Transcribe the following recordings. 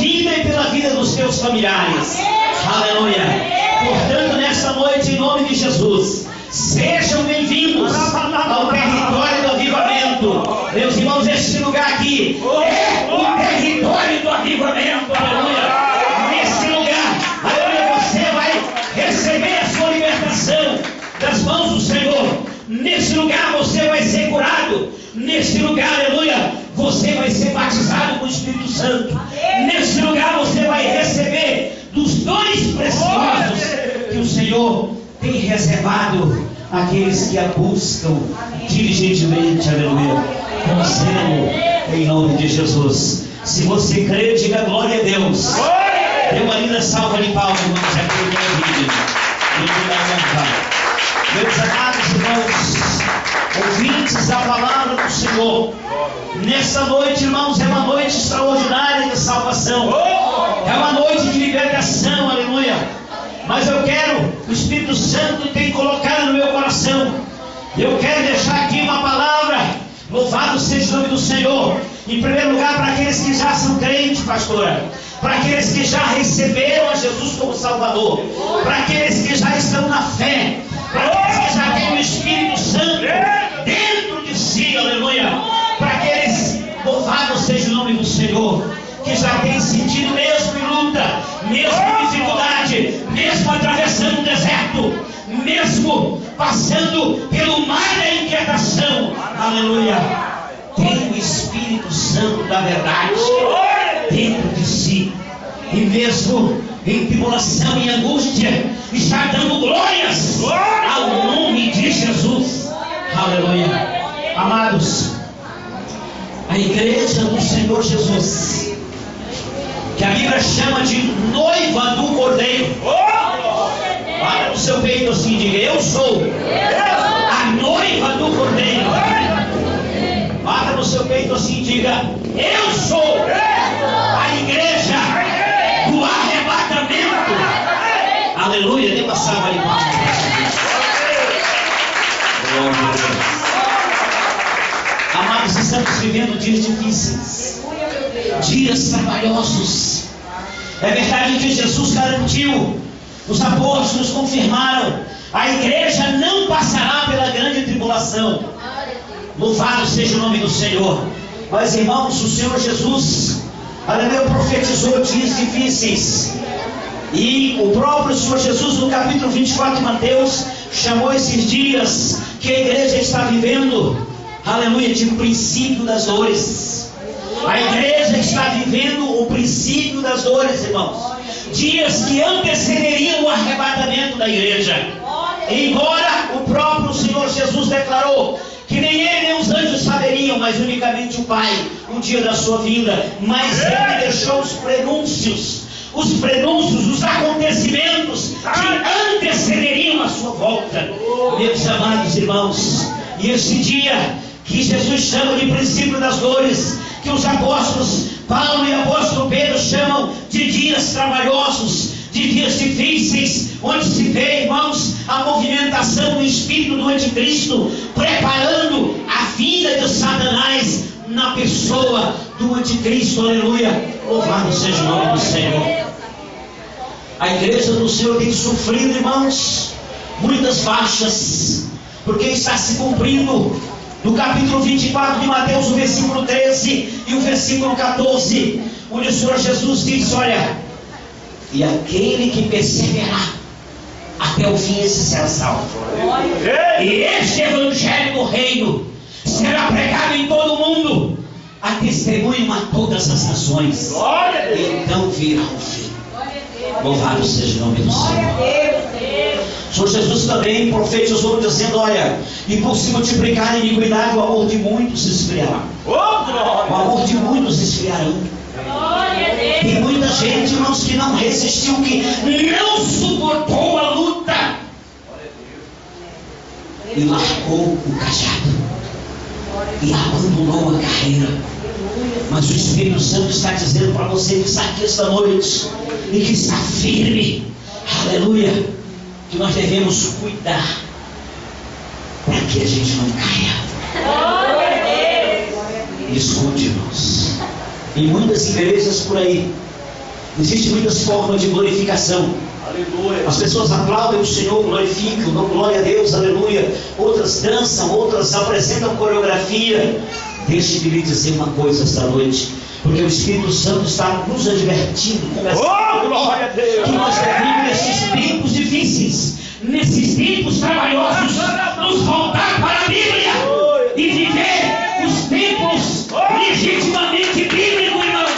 vida e pela vida dos teus familiares. Aleluia. Portanto, nessa noite, em nome de Jesus, sejam bem-vindos ao território do avivamento. Meus irmãos, este lugar aqui é o território do avivamento. Aleluia. Nesse lugar, aleluia, você vai receber a sua libertação das mãos do Senhor. Nesse lugar você vai ser curado. Nesse lugar, aleluia, você vai ser batizado com o Espírito Santo. Nesse lugar você vai receber dos dons preciosos que o Senhor tem reservado àqueles que a buscam diligentemente, aleluia, com zelo, em nome de Jesus. Se você crê, diga glória a Deus. Dê uma linda salva de palmas, irmãos, aqui no meu vídeo. Meus amados irmãos, ouvintes da palavra do Senhor, nessa noite, irmãos, é uma noite extraordinária de salvação, é uma noite de libertação, aleluia. Mas eu quero, o Espírito Santo tem colocado no meu coração, eu quero deixar aqui uma palavra. Louvado seja o nome do Senhor. Em primeiro lugar, para aqueles que já são crentes, pastora, para aqueles que já receberam a Jesus como Salvador, para aqueles que já estão na fé, para aqueles que já têm o Espírito Santo dentro de si, aleluia. Para aqueles, louvado seja o nome do Senhor, que já têm sentido mesmo em luta, mesmo em dificuldade, mesmo atravessando o deserto, mesmo passando pelo mar da inquietação, aleluia, tem o Espírito Santo da verdade dentro de si, e mesmo em tribulação e angústia, está dando glórias ao nome de Jesus, aleluia. Amados, a igreja do Senhor Jesus, que a Bíblia chama de noiva do Cordeiro, bata no seu peito assim, diga: eu sou a noiva do Cordeiro. Bata no seu peito assim, diga: eu sou a igreja do arrebatamento. Aleluia. Dê uma salva de palmas. Amados, estamos vivendo dias difíceis, dias trabalhosos. É verdade que Jesus garantiu, os apóstolos confirmaram, a igreja não passará pela grande tribulação. Louvado seja o nome do Senhor. Mas, irmãos, o Senhor Jesus, aleluia, profetizou dias difíceis. E o próprio Senhor Jesus, no capítulo 24 de Mateus, chamou esses dias que a igreja está vivendo, aleluia, de princípio das dores. A igreja está vivendo o princípio das dores, irmãos. Dias que antecederiam o arrebatamento da igreja. Embora o próprio Senhor Jesus declarou que nem ele nem os anjos saberiam, mas unicamente o Pai, no dia da sua vinda. Mas ele deixou os prenúncios, os acontecimentos que antecederiam a sua volta. Meus amados irmãos, e esse dia que Jesus chama de princípio das dores, que os apóstolos Paulo e o apóstolo Pedro chamam de dias trabalhosos, de dias difíceis, onde se vê, irmãos, a movimentação do espírito do anticristo, preparando a vinda de Satanás na pessoa do anticristo, aleluia. Louvado seja o nome do Senhor. A igreja do Senhor tem sofrido, irmãos, muitas baixas, porque está se cumprindo no capítulo 24 de Mateus, o versículo 13 e o versículo 14, onde o Senhor Jesus diz: olha, e aquele que perseverar até o fim, esse será salvo. E este evangelho do reino será pregado em todo o mundo, a testemunho a todas as nações. Então virá o fim. Louvado seja o nome do Senhor. O Senhor Jesus também profetizou dizendo: olha, e por se multiplicar a iniquidade, o amor de muitos esfriará. O amor de muitos esfriarão. Tem muita gente, irmãos, que não resistiu, que não suportou a luta e largou o cajado e abandonou a carreira. Mas o Espírito Santo está dizendo para você que está aqui esta noite e que está firme, aleluia, que nós devemos cuidar para que a gente não caia. Escute, irmãos, em muitas igrejas por aí Existem muitas formas de glorificação. Aleluia. As pessoas aplaudem o Senhor, glorificam, dão glória a Deus, aleluia. Outras dançam, outras apresentam coreografia. Deixe-me lhe dizer uma coisa esta noite, porque o Espírito Santo está nos advertindo, glória a Deus, que nós devemos nesses tempos difíceis, nesses tempos trabalhosos, nos voltar para a Bíblia e viver os tempos legitimamente bíblicos, irmãos.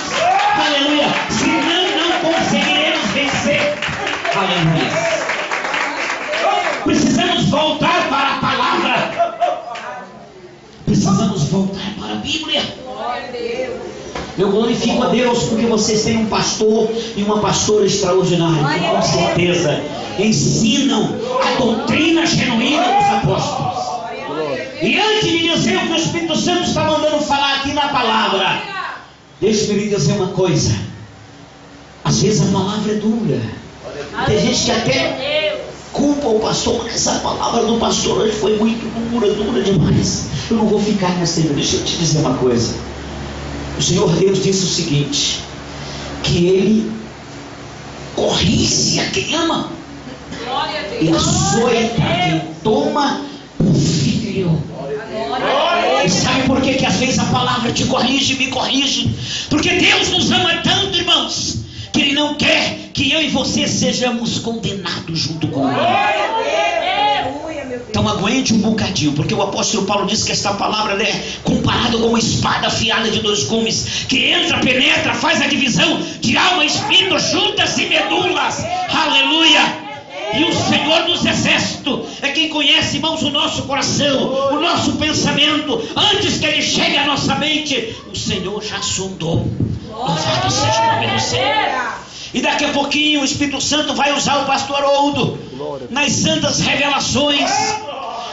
Aleluia. Senão não conseguiremos vencer. Aleluia. Precisamos voltar para a palavra. Precisamos voltar para a Bíblia. Eu glorifico a Deus porque vocês têm um pastor e uma pastora extraordinária, que com certeza ensinam a doutrina genuína dos apóstolos. E antes de dizer o que o Espírito Santo está mandando falar aqui na palavra, deixe-me lhe dizer uma coisa. Às vezes a palavra é dura. Tem gente que até culpa o pastor, mas a palavra do pastor hoje foi muito dura demais. Eu não vou ficar nessa. Deixa eu te dizer uma coisa. O Senhor Deus disse o seguinte: que Ele corrige a quem ama e açoita quem toma por filho. E sabe por que às vezes a palavra te corrige, me corrige? Porque Deus nos ama tanto, irmãos, que Ele não quer que eu e você sejamos condenados junto com Ele. Então aguente um bocadinho, porque o apóstolo Paulo diz que esta palavra é comparada com uma espada afiada de 2 gumes, que entra, penetra, faz a divisão de alma, espírito, juntas e medulas. Aleluia! E o Senhor dos exércitos é quem conhece, irmãos, o nosso coração, o nosso pensamento. Antes que ele chegue à nossa mente, o Senhor já sondou. Louvado seja o nome do Senhor. E daqui a pouquinho o Espírito Santo vai usar o pastor Haroldo nas santas revelações.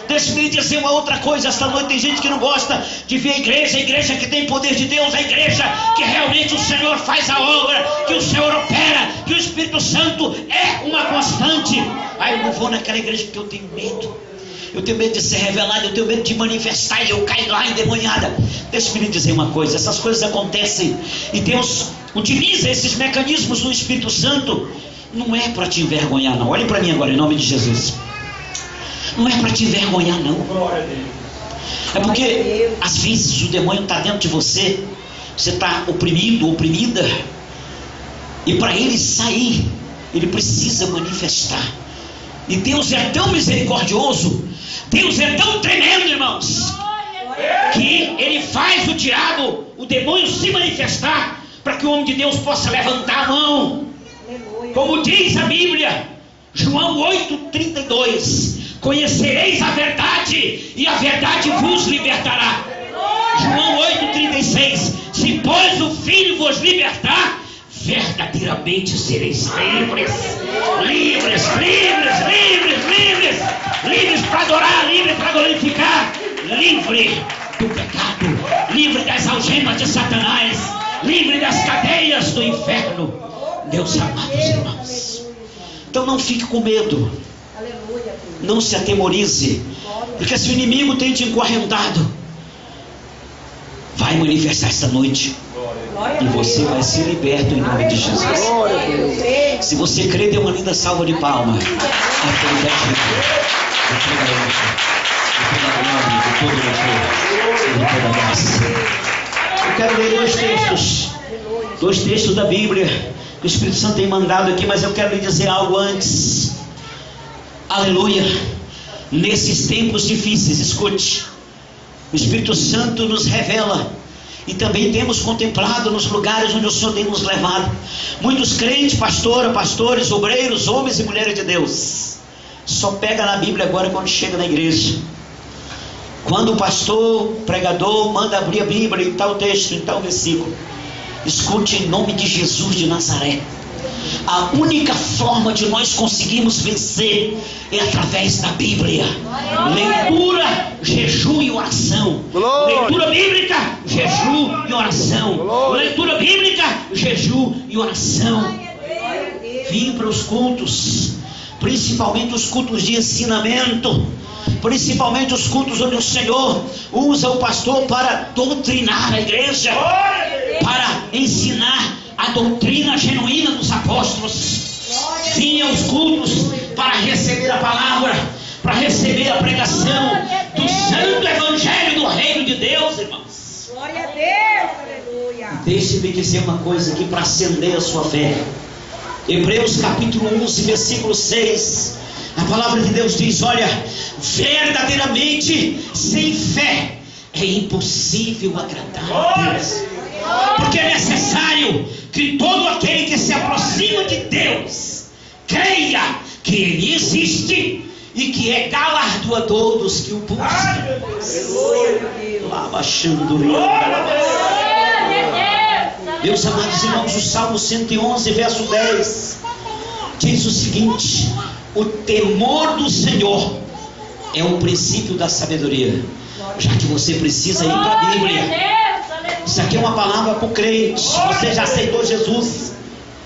Deixa-me lhe dizer uma outra coisa. Esta noite tem gente que não gosta de ver a igreja que tem poder de Deus, a igreja que realmente o Senhor faz a obra, que o Senhor opera, que o Espírito Santo é uma constante. Eu não vou naquela igreja porque eu tenho medo. Eu tenho medo de ser revelado, eu tenho medo de manifestar e eu caio lá endemoniada. Deixa-me lhe dizer uma coisa. Essas coisas acontecem e Deus utiliza esses mecanismos do Espírito Santo. Não é para te envergonhar, não. Olhem para mim agora, em nome de Jesus. Não é para te envergonhar, não. É porque às vezes o demônio está dentro de você. Você está oprimido, oprimida. E para ele sair, ele precisa manifestar. E Deus é tão misericordioso, Deus é tão tremendo, irmãos, que ele faz o diabo, o demônio se manifestar, para que o homem de Deus possa levantar a mão. Como diz a Bíblia, João 8,32: conhecereis a verdade e a verdade vos libertará. João 8,36: se pois o Filho vos libertar, verdadeiramente sereis livres. Livres, livres, livres, livres. Livres para adorar, livres para glorificar. Livre do pecado, livre das algemas de Satanás, livre das cadeias do inferno. Meus amados irmãos, então não fique com medo, não se atemorize, porque se o inimigo tem te encorrentado, vai manifestar esta noite e você vai ser liberto em nome de Jesus. Se você crê, dê uma linda salva de palmas. Eu quero ler dois textos da Bíblia que o Espírito Santo tem mandado aqui, mas eu quero lhe dizer algo antes. Aleluia. Nesses tempos difíceis, escute, o Espírito Santo nos revela, e também temos contemplado nos lugares onde o Senhor tem nos levado, muitos crentes, pastores, obreiros, homens e mulheres de Deus, só pega na Bíblia agora quando chega na igreja. Quando o pastor, o pregador manda abrir a Bíblia em tal texto, em tal versículo, escute, em nome de Jesus de Nazaré, a única forma de nós conseguirmos vencer é através da Bíblia. Leitura, jejum e oração. Leitura bíblica, jejum e oração. Leitura bíblica, jejum e oração. Vim para os cultos, principalmente os cultos de ensinamento, principalmente os cultos onde o Senhor usa o pastor para doutrinar a igreja, para ensinar a doutrina genuína dos apóstolos. Vinha aos cultos para receber a palavra, para receber a pregação do santo evangelho do reino de Deus, irmãos. Glória a Deus, aleluia. Deixe-me dizer uma coisa aqui para acender a sua fé. Hebreus capítulo 11, versículo 6. A palavra de Deus diz: olha, verdadeiramente sem fé é impossível agradar a Deus. Porque é necessário que todo aquele que se aproxima de Deus creia que Ele existe e que é galardoador dos que o buscam. Lá baixando. Meus amados irmãos, o Salmo 111, verso 10 diz o seguinte: o temor do Senhor é o princípio da sabedoria. Já que você precisa ir para a Bíblia, isso aqui é uma palavra para o crente. Você já aceitou Jesus,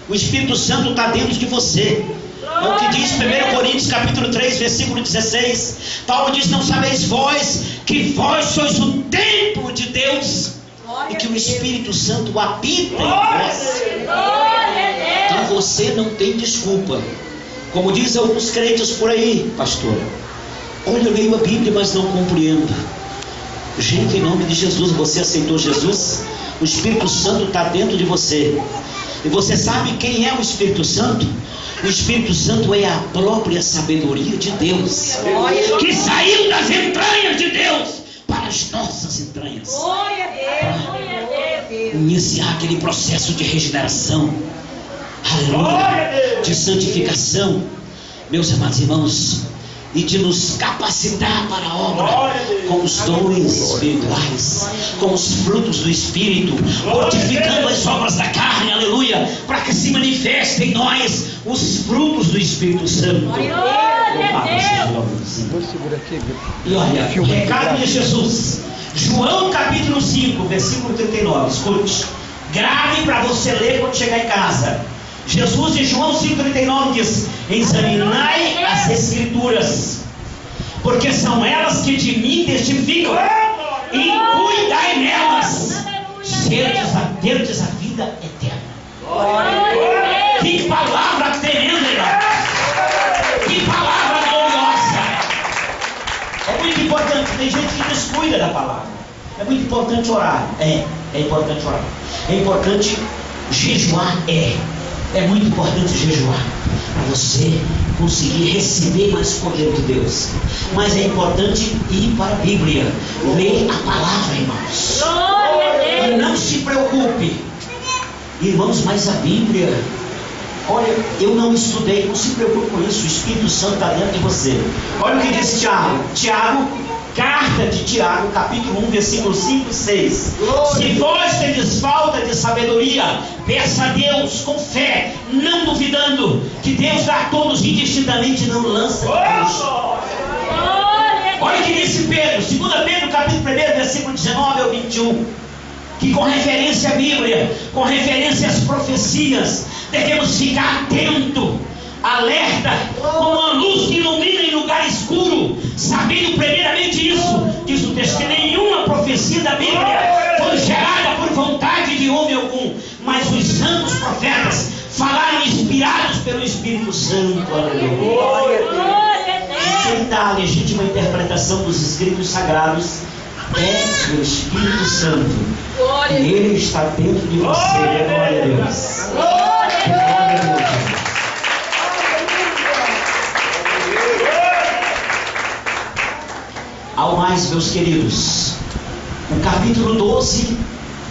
o Espírito Santo está dentro de você. É o que diz 1 Coríntios capítulo 3, versículo 16. Paulo diz: não sabeis vós que vós sois o templo de Deus e que o Espírito Santo habita em vós. Então você não tem desculpa. Como dizem alguns crentes por aí: pastor, olha, eu leio a Bíblia, mas não compreendo. Gente, em nome de Jesus, você aceitou Jesus? O Espírito Santo está dentro de você. E você sabe quem é o Espírito Santo? O Espírito Santo é a própria sabedoria de Deus, que saiu das entranhas de Deus para as nossas entranhas, para iniciar aquele processo de regeneração, aleluia, de santificação, meus amados irmãos, e de nos capacitar para a obra com os dons espirituais, com os frutos do Espírito, mortificando as obras da carne, aleluia, para que se manifestem em nós os frutos do Espírito Santo. E olha, o recado de Jesus, João capítulo 5, versículo 39, escute, grave para você ler quando chegar em casa. Jesus em João 5,39 diz: examinai as Escrituras, porque são elas que de mim testificam, e cuidai nelas, terdes a vida eterna. Que palavra tremenda, irmão! Que palavra gloriosa! É muito importante, tem gente que descuida da palavra. É muito importante orar. É importante orar. É importante jejuar. É muito importante jejuar para você conseguir receber mais poder de Deus. Mas é importante ir para a Bíblia, ler a palavra, irmãos. E não se preocupe, irmãos, mas a Bíblia, olha, eu não estudei, não se preocupe com isso, o Espírito Santo está dentro de você. Olha o que diz Tiago, carta de Tiago, capítulo 1, versículo 5 e 6. Se vós tendes falta de sabedoria, peça a Deus com fé, não duvidando, que Deus dá a todos indistintamente e não lança de Deus. Olha o que disse Pedro, 2 Pedro, capítulo 1, versículo 19 ao 21. Que com referência à Bíblia, com referência às profecias, devemos ficar atento, alerta, como uma luz que ilumina em lugar escuro, sabendo primeiramente isso, diz o texto, que nenhuma profecia da Bíblia foi gerada por vontade de homem algum, mas os santos profetas falaram inspirados pelo Espírito Santo. Aleluia. Quem dá a legítima interpretação dos escritos sagrados é o Espírito Santo. E Ele está dentro de você. Glória a Deus. Glória a Deus. Ao mais, meus queridos, o capítulo 12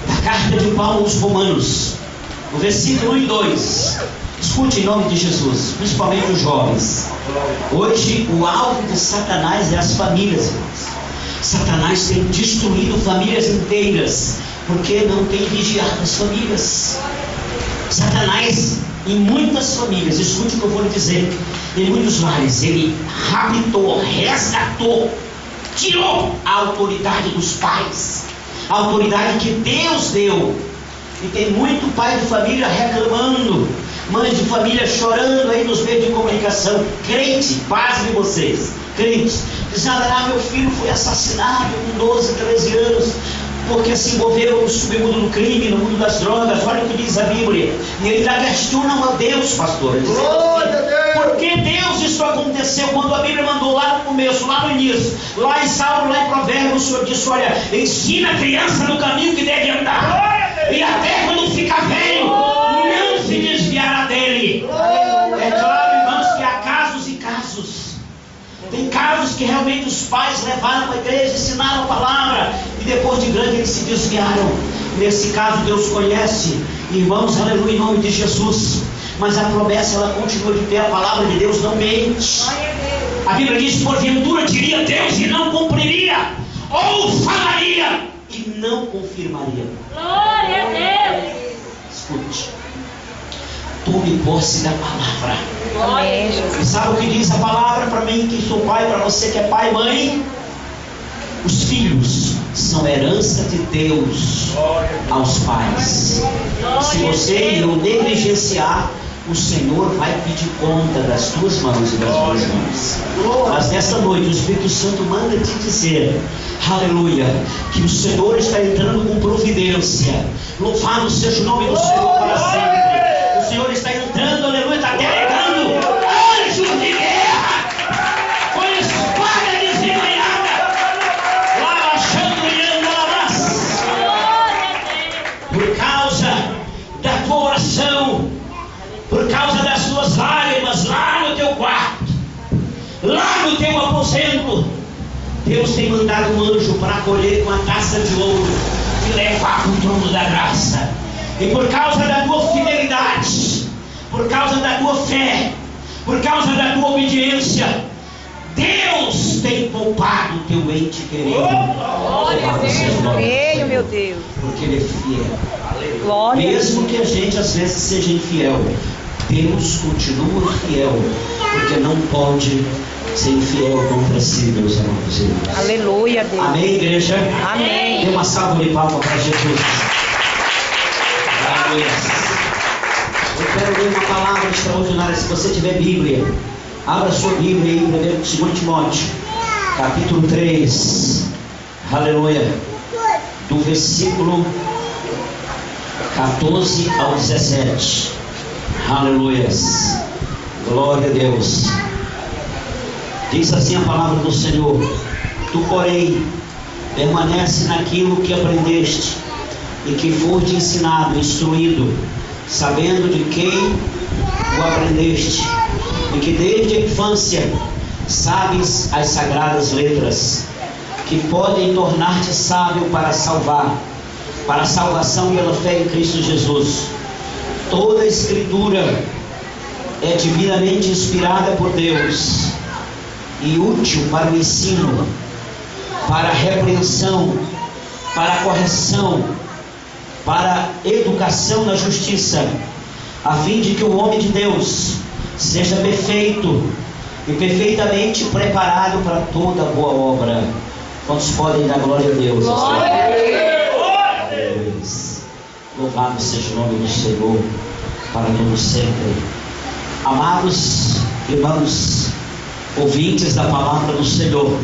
da carta de Paulo aos Romanos, o versículo 1 e 2. Escute em nome de Jesus, principalmente os jovens. Hoje o alvo de Satanás é as famílias, irmãos. Satanás tem destruído famílias inteiras, porque não tem vigiado as famílias. Satanás, em muitas famílias, escute o que eu vou lhe dizer, em muitos lares, ele raptou, resgatou, tirou a autoridade dos pais, a autoridade que Deus deu. E tem muito pai de família reclamando, mães de família chorando aí nos meios de comunicação, crente, pasmem vocês, crente, dizendo: meu filho foi assassinado com 12, 13 anos, porque se envolveu no submundo do crime, no mundo das drogas. Olha o que diz a Bíblia. E ele ainda questiona a Deus, pastor. Por que Deus isso aconteceu? Quando a Bíblia mandou lá no começo, lá no início, lá em Salmo, lá em Provérbios, o Senhor disse: olha, ensina a criança no caminho que deve andar, e até quando ficar velho, não se desviará dele. É claro, irmãos, que há casos e casos. Tem casos que realmente os pais levaram para a igreja, ensinaram a palavra, e depois de grande eles se desviaram. Nesse caso Deus conhece, irmãos, aleluia, em nome de Jesus. Mas a promessa, ela continua de pé, a palavra de Deus não mente. A Bíblia diz: porventura diria Deus e não cumpriria, ou falaria e não confirmaria. Glória a Deus. Escute, tome posse da palavra. Amém. E sabe o que diz a palavra para mim, que sou pai, para você que é pai e mãe? Os filhos são herança de Deus aos pais. Se você o negligenciar, o Senhor vai pedir conta das tuas mãos e das tuas mãos. Mas nesta noite o Espírito Santo manda te dizer, aleluia, que o Senhor está entrando com providência. Louvado seja o nome do Senhor para sempre. O Senhor está entrando, aleluia, está delegando anjos de guerra com espada desembanhada, lá baixando e andando. Por causa da tua oração, por causa das tuas lágrimas lá no teu quarto, lá no teu aposento, Deus tem mandado um anjo para acolher com a taça de ouro e levar para o trono da graça. E por causa da tua fidelidade, por causa da tua fé, por causa da tua obediência, Deus tem poupado o teu ente querido. Creio, meu Deus. Porque Ele é fiel. Glória. Mesmo que a gente às vezes seja infiel, Deus continua fiel, porque não pode ser infiel contra si, meus amados irmãos. Aleluia, Deus. Amém, igreja? Amém. Dê uma salva de palmas para Jesus. Aleluia. Eu quero ler uma palavra extraordinária. Se você tiver Bíblia, abra sua Bíblia aí, 2 Timóteo, capítulo 3. Aleluia. Do versículo 14 ao 17. Aleluia. Glória a Deus. Diz assim a palavra do Senhor: tu, porém, permanece naquilo que aprendeste e que for te ensinado, instruído, sabendo de quem o aprendeste, e que desde a infância sabes as sagradas letras, que podem tornar-te sábio para salvar, para a salvação pela fé em Cristo Jesus. Toda a Escritura é divinamente inspirada por Deus e útil para o ensino, para a repreensão, para a correção, para a educação na justiça, a fim de que o homem de Deus seja perfeito e perfeitamente preparado para toda boa obra. Quantos podem dar glória a Deus? Glória a Deus. Louvado seja o nome do Senhor para todo sempre. Amados irmãos, ouvintes da palavra do Senhor,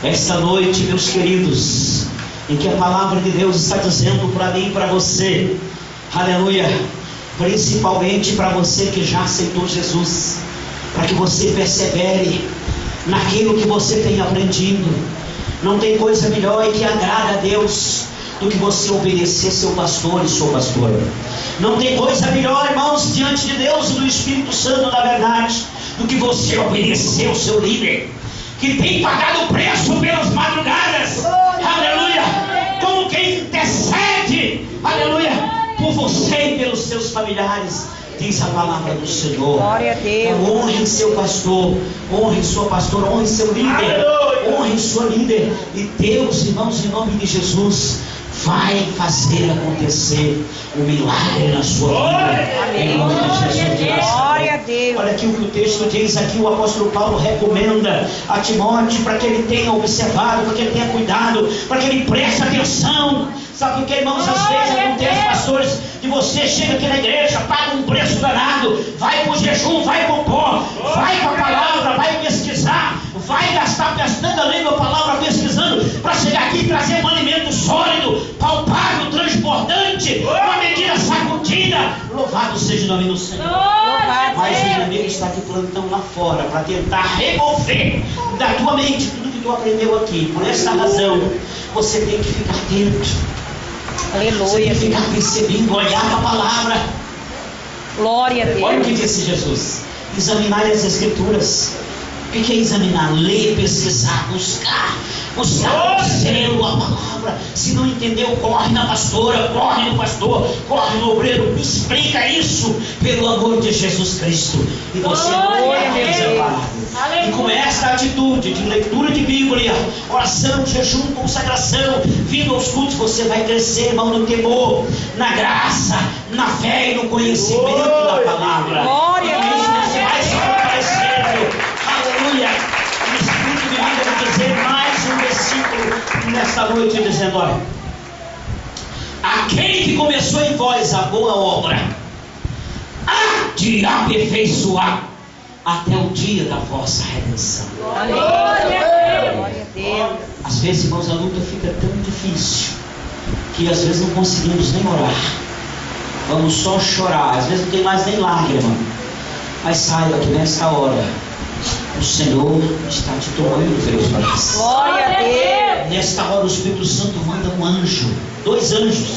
esta noite, meus queridos, em que a palavra de Deus está dizendo para mim e para você, aleluia, principalmente para você que já aceitou Jesus, para que você persevere naquilo que você tem aprendido. Não tem coisa melhor e que agrada a Deus do que você obedecer seu pastor e sua pastora. Não tem coisa melhor, irmãos, diante de Deus e do Espírito Santo da verdade, do que você obedecer o seu líder, que tem pagado o preço pelas madrugadas, aleluia, como quem intercede, aleluia, por você e pelos seus familiares. Diz a palavra do Senhor. Glória a Deus. Então, honre seu pastor, honre sua pastora, honre seu líder, honre sua líder, e Deus, irmãos, em nome de Jesus, vai fazer acontecer um milagre na sua vida. Em nome de Jesus. Glória a Deus. Olha aqui o que o texto diz aqui, o apóstolo Paulo recomenda a Timóteo para que ele tenha observado, para que ele tenha cuidado, para que ele preste atenção. Sabe por que, irmãos, às vezes acontece, pastores, que você chega aqui na igreja, paga um preço danado, vai pro jejum, vai pro pó, vai com a palavra, vai pesquisar, vai gastando a língua, a palavra pesquisando, para chegar aqui e trazer um alimento sólido sólido, palpável, transbordante, uma medida sacudida. Louvado seja o nome do Senhor. Mas o inimigo está de plantão lá fora para tentar remover da tua mente tudo que tu aprendeu aqui. Por essa razão, você tem que ficar atento. Aleluia. Você tem que ficar percebendo, olhar para a palavra. Glória a Deus. Olha o que disse Jesus: examinar as Escrituras. O que é examinar? Ler, pesquisar, buscar o selo, a palavra. Se não entendeu, corre na pastora, corre no pastor, corre no obreiro. Me explica isso, pelo amor de Jesus Cristo. E você não é desamparado. E com esta atitude de leitura de Bíblia, oração, jejum, consagração, vindo aos cultos, você vai crescer, irmão, no temor, na graça, na fé e no conhecimento da palavra. Glória a Deus. Você vai se fortalecendo. Aleluia. O Espírito de Deus vai dizer mais um versículo nesta noite, dizendo: olha, aquele que começou em vós a boa obra há de aperfeiçoar até o dia da vossa redenção. Glória a Deus. Às vezes, irmãos, a luta fica tão difícil que às vezes não conseguimos nem orar. Vamos só chorar. Às vezes não tem mais nem lágrima. Mas saiba que nesta hora o Senhor está te tomando pelos braços. Glória a Deus. Nesta hora o Espírito Santo manda um anjo, 2 anjos,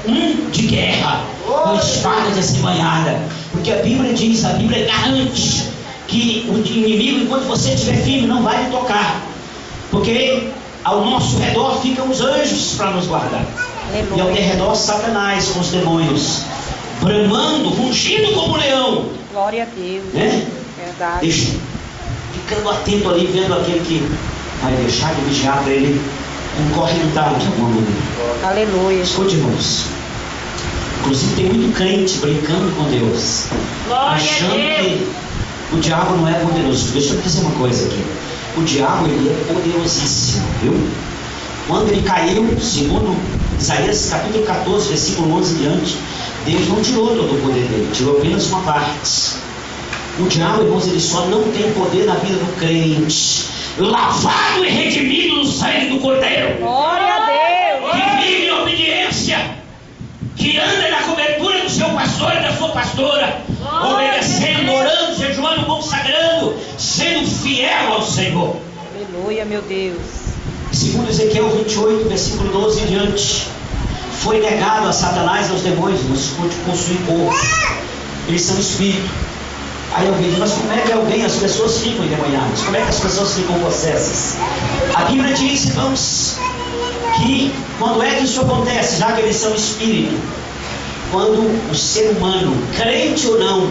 um de guerra, com espada desembanhada. Porque a Bíblia diz, a Bíblia garante que o inimigo, enquanto você estiver firme, não vai lhe tocar. Porque ao nosso redor ficam os anjos para nos guardar. Aleluia. E ao derredor Satanás com os demônios, bramando, rugindo como leão. Glória a Deus. Né? Verdade. Deixa, ficando atento ali, vendo aquele que vai deixar de vigiar para ele não corre no tarde de alguma maneira. Aleluia. Escute, irmãos. Inclusive tem muito crente brincando com Deus, achando que o diabo não é poderoso. Deixa eu dizer uma coisa aqui. O diabo, ele é poderosíssimo, viu? Quando ele caiu, segundo Isaías capítulo 14, versículo 11 em diante, Deus não tirou todo o poder dele, tirou apenas uma parte. O diabo, irmãos, ele só não tem poder na vida do crente, lavado e redimido no sangue do Cordeiro, Glória a Deus. que vive em obediência, que anda na cobertura do seu pastor e da sua pastora, obedecendo, orando, jejuando, consagrando, sendo fiel ao Senhor. Aleluia, meu Deus. Segundo Ezequiel 28, versículo 12 em diante, foi negado a Satanás e aos demônios, mas possuem corpo. Eles são espírito. Aí alguém diz: mas como é que as pessoas ficam endemoniadas? Como é que as pessoas ficam possessas? A Bíblia diz, irmãos, que quando é que isso acontece, já que eles são espírito? Quando o ser humano, crente ou não,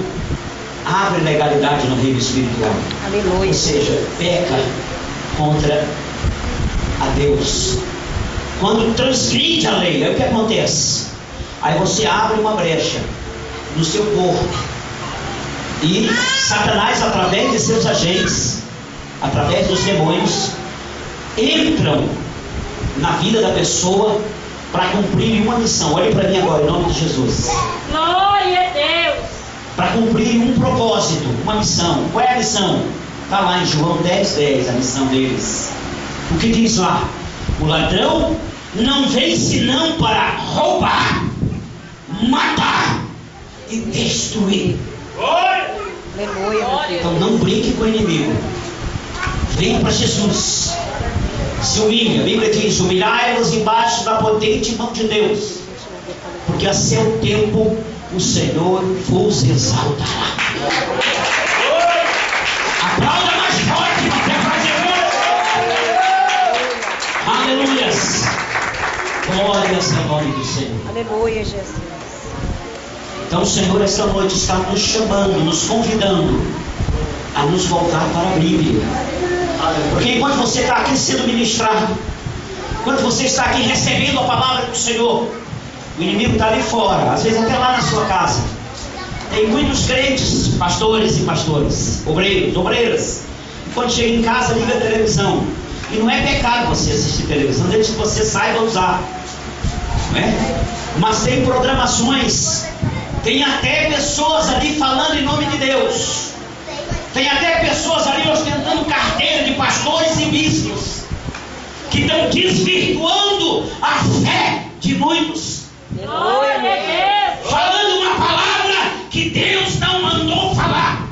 abre legalidade no reino espiritual. Aleluia. Ou seja, peca contra a Deus. Quando transgride a lei, aí o que acontece? Aí você abre uma brecha no seu corpo. E Satanás, através de seus agentes, através dos demônios, entram na vida da pessoa para cumprir uma missão. Olhe para mim agora, em nome de Jesus. Glória a Deus. Para cumprir um propósito, uma missão. Qual é a missão? Está lá em João 10:10, a missão deles. O que diz lá? O ladrão não vem senão para roubar, matar e destruir. Aleluia, meu Deus. Então não brinque com o inimigo. Venha para Jesus. Se humilhe. A Bíblia diz: humilhai-vos embaixo da potente mão de Deus, porque a seu tempo o Senhor vos exaltará. Aplauda mais forte, até fazer. Aleluias. Glórias ao nome do Senhor. Aleluia, Jesus. Então o Senhor esta noite está nos chamando, nos convidando a nos voltar para a Bíblia. Porque enquanto você está aqui sendo ministrado, enquanto você está aqui recebendo a palavra do Senhor, o inimigo está ali fora, às vezes até lá na sua casa. Tem muitos crentes, pastores e pastoras, obreiros, obreiras, e quando chega em casa liga a televisão. E não é pecado você assistir televisão, desde que você saiba usar, não é? Mas tem programações, tem até pessoas ali falando em nome de Deus, tem até pessoas ali ostentando carteira de pastores e bispos, que estão desvirtuando a fé de muitos. Glória a Deus. Falando uma palavra que Deus não mandou falar.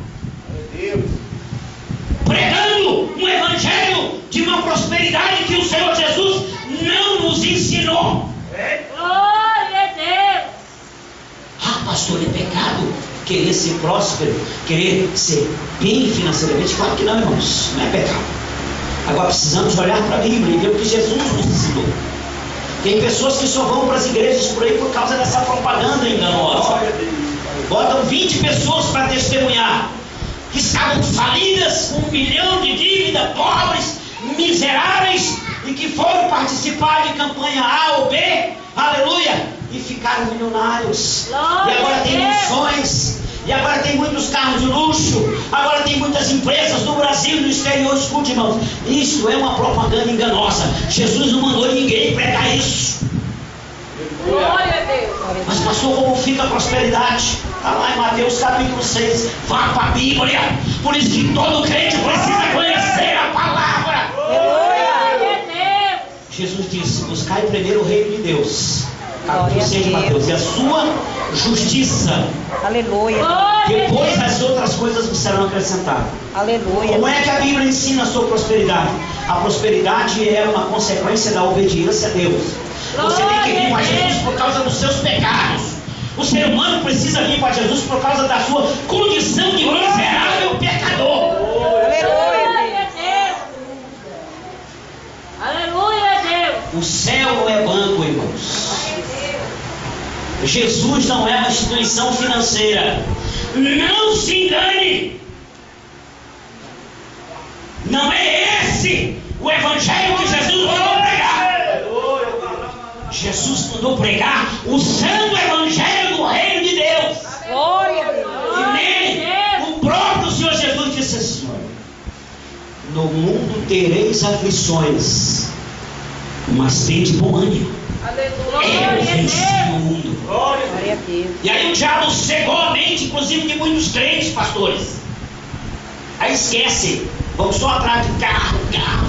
Pregando um evangelho de uma prosperidade que o Senhor Jesus não nos ensinou. Glória a Deus. Ah, pastor, é pecado querer ser próspero, querer ser bem financeiramente? Claro que não, irmãos, não é pecado. Agora precisamos olhar para a Bíblia e ver o que Jesus nos ensinou. Tem pessoas que só vão para as igrejas por aí por causa dessa propaganda enganosa. Botam 20 pessoas para testemunhar que estavam falidas, com 1 milhão de dívida, pobres, miseráveis, e que foram participar de campanha A ou B, aleluia, e ficaram milionários. Glória E agora tem a Deus. mansões, e agora tem muitos carros de luxo, agora tem muitas empresas no Brasil e no exterior. Escute, irmãos, isso é uma propaganda enganosa. Jesus não mandou ninguém pregar isso. Glória a Deus. Mas pastor, como fica a prosperidade? Está lá em Mateus capítulo 6. Vá para a Bíblia. Por isso que todo crente precisa conhecer a palavra. Glória a Deus. Jesus disse: buscai primeiro o reino de Deus, capítulo Glória a 6 de Deus. Mateus, e a sua justiça. Aleluia. Depois as outras coisas me serão acrescentadas. Aleluia. Como é que a Bíblia ensina sobre prosperidade? A prosperidade é uma consequência da obediência a Deus. Você tem que vir para Jesus por causa dos seus pecados. O ser humano precisa vir para Jesus por causa da sua condição de miserável pecador. Aleluia a Deus. Aleluia a Deus. O céu não é banco, irmãos. Jesus não é uma instituição financeira. Não se engane. Não é esse o evangelho que Jesus mandou pregar. Jesus mandou pregar o santo evangelho do reino de Deus. Glória a Deus. E nele, o próprio Senhor Jesus disse assim: no mundo tereis aflições, mas tende bom ânimo. Eu venci o mundo. Glória a Deus. E aí o diabo cegou a mente, inclusive de muitos crentes, pastores. Aí esquece, vamos só atrás de carro,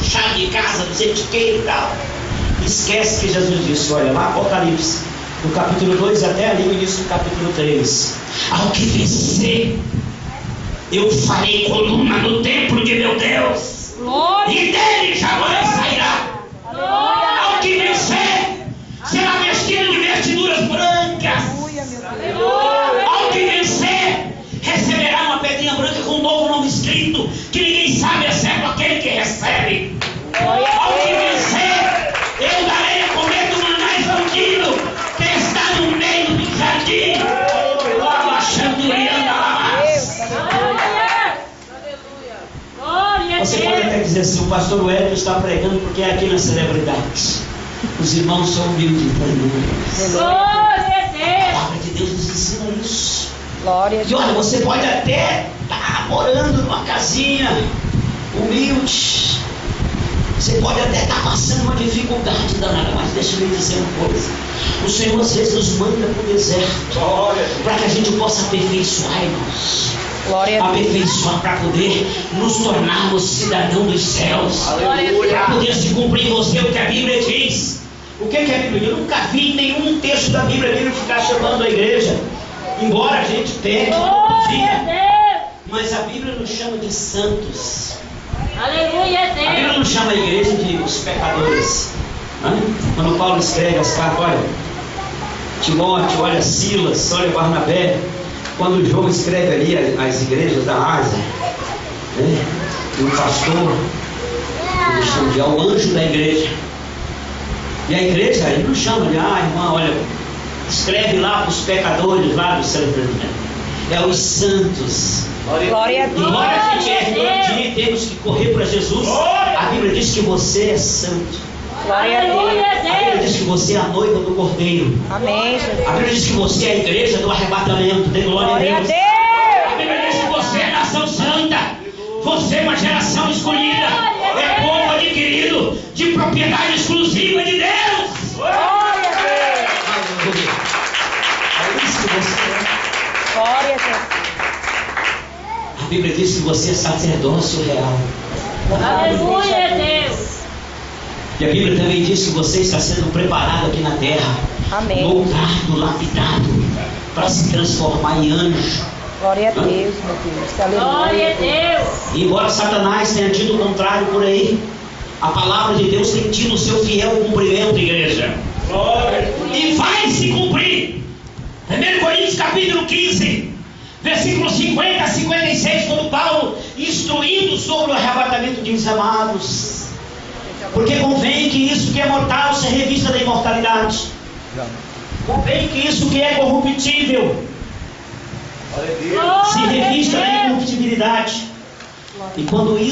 chave de casa, não sei de que e tal. Esquece que Jesus disse, olha lá, Apocalipse, no capítulo 2 até ali no início do capítulo 3. Ao que vencer, eu farei coluna no templo de meu Deus, e dele jamais sairá. Ao que vencer, será vestido de vestiduras brancas. Ao que vencer, receberá uma pedrinha branca com um novo nome escrito, que ninguém sabe exceto aquele que recebe. Ao que vencer, eu darei a comer do maná escondido que está no meio do jardim. Você pode até dizer assim, o pastor Wellington está pregando porque é aqui na celebridade. Os irmãos são humildes. Glória a A Deus. palavra de Deus nos ensina isso. Glória a E olha, você pode até estar morando numa casinha humilde. Você pode até estar passando uma dificuldade danada, mas deixa eu lhe dizer uma coisa. O Senhor às vezes nos manda para o deserto para que a gente possa aperfeiçoar, irmãos. Glória a Deus. Aperfeiçoar para poder nos tornarmos cidadãos dos céus. Para poder se cumprir em você o que a Bíblia diz. O que é a Bíblia diz? Eu nunca vi nenhum texto da Bíblia ficar chamando a igreja. Embora a gente pegue todo dia, mas a Bíblia nos chama de santos. Aleluia a A Bíblia Deus. não chama a igreja de os pecadores. Quando Paulo escreve as cartas, olha, Timóteo, olha Silas, olha Barnabé. Quando João escreve ali as igrejas da Ásia, né? E o pastor, ele chama de o anjo da igreja. E a igreja, ele não chama de, irmã, olha, escreve lá para os pecadores lá do céu. É os santos. Glória a Deus. Embora a gente erre todo dia e temos que correr para Jesus, a Bíblia diz que você é santo. Glória a Deus. A Bíblia diz que você é a noiva do Cordeiro. Amém, Jesus. A Bíblia diz que você é a igreja do arrebatamento. Dê glória a Glória a Deus. Deus. A Bíblia diz que você é nação santa. Você é uma geração escolhida. É povo adquirido de propriedade exclusiva de Deus. Glória a Deus. É isso que você é. Glória a Deus. A Bíblia diz que você é sacerdócio real. Aleluia a Deus. E a Bíblia também diz que você está sendo preparado aqui na terra Amém. moldado, lapidado, para se transformar em anjo. Glória a Deus, meu Deus. Aleluia. Glória a Deus. E embora Satanás tenha tido o contrário por aí, a palavra de Deus tem tido o seu fiel cumprimento, igreja. E vai se cumprir. 1 Coríntios capítulo 15, versículos 50 a 56, quando Paulo instruindo sobre o arrebatamento diz: amados, porque convém que isso que é mortal se revista da imortalidade. Convém que isso que é corruptível se revista da incorruptibilidade. E quando isso